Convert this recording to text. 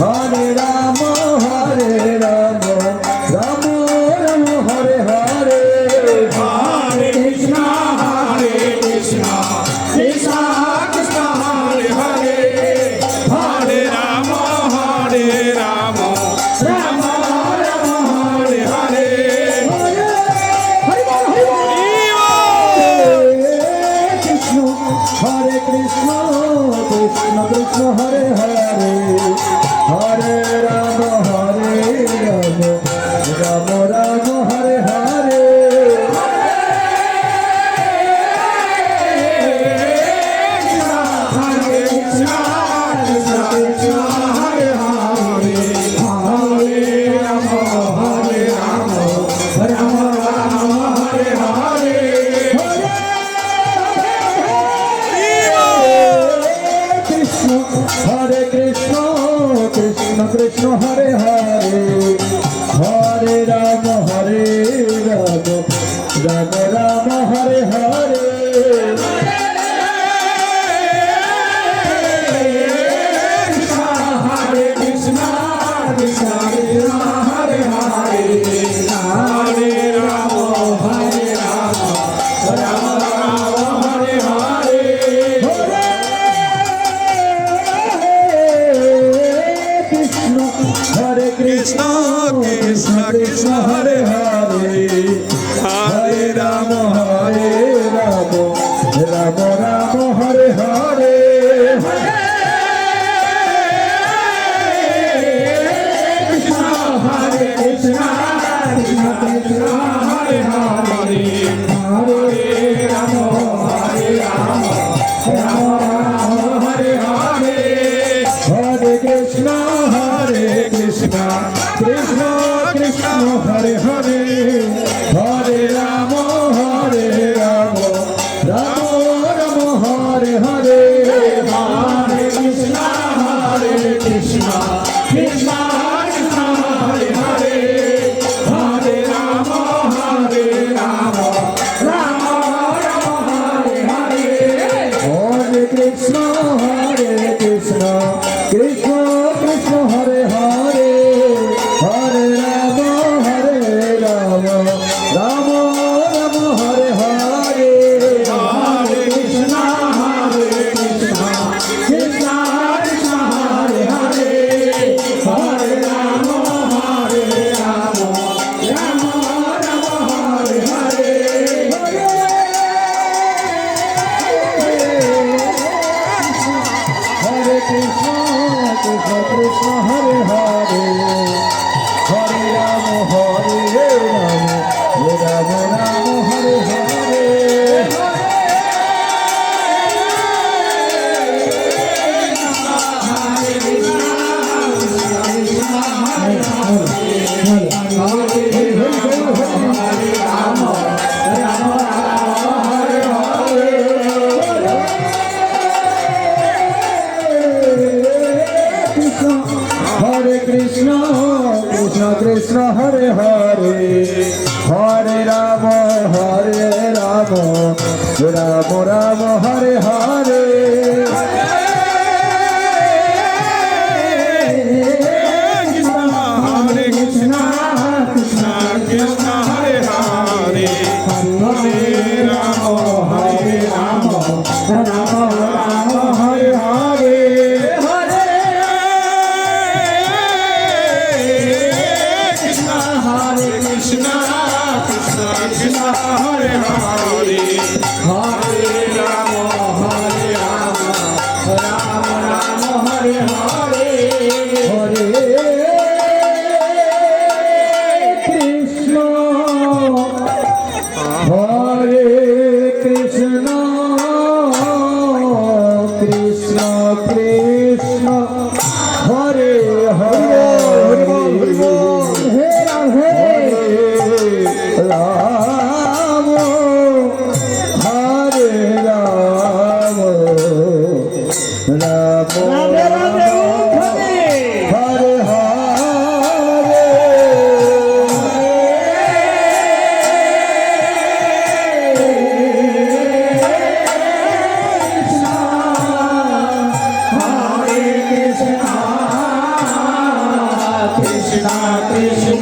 Hare Rama, Hare Rama, Rama Rama, Hare Hare. Hare Krishna, Krishna Krishna, Hare Hare. Hare Rama, Rama Rama, Hare Hare. Hare Krishna, Krishna Krishna, Hare Hare, Hare Rama, Rama Rama, Hare Hare. Hare Krishna, Krishna Krishna, Hare Hare. Hare Rama, Rama Rama, Hare Hare. Hare Krishna, Krishna Krishna, Hare Hare, Hare Rama, Rama Rama, Hare Hare. Hare Krishna, Krishna Krishna, Hare Hare. Hare Rama, Rama Rama, Hare Hare. Hare Krishna, Krishna Krishna, Hare Hare, Hare Rama, Rama Rama, Hare Hare. Hare Krishna, Krishna Krishna, Hare Hare. Hare Rama, Rama Rama, Hare Hare. Hare Krishna, Krishna Krishna, Hare Hare, Hare Rama, Rama Rama, Hare Hare. Hare Krishna, Krishna Krishna, Hare Hare. Hare Rama, Rama Rama, Hare Hare. Hare Krishna, Krishna Krishna, Hare Hare, Hare Rama, Rama Rama, Hare Hare. Hare Krishna, Krishna Krishna, Hare Hare. Hare Rama, Rama Rama, Hare Hare. Hare Krishna, Krishna Krishna, Hare Hare, Hare Rama, Rama Rama, Hare Hare. Hare Krishna, Krishna Krishna, Hare Hare, Hare Rama, Rama Rama, Hare Hare. Hare Krishna, Krishna Krishna, Hare Hare. Hare Rama, Rama Rama, Hare Hare. Hare Krishna, Krishna Krishna, Hare Hare. Hare Rama, Rama Krishna Krishna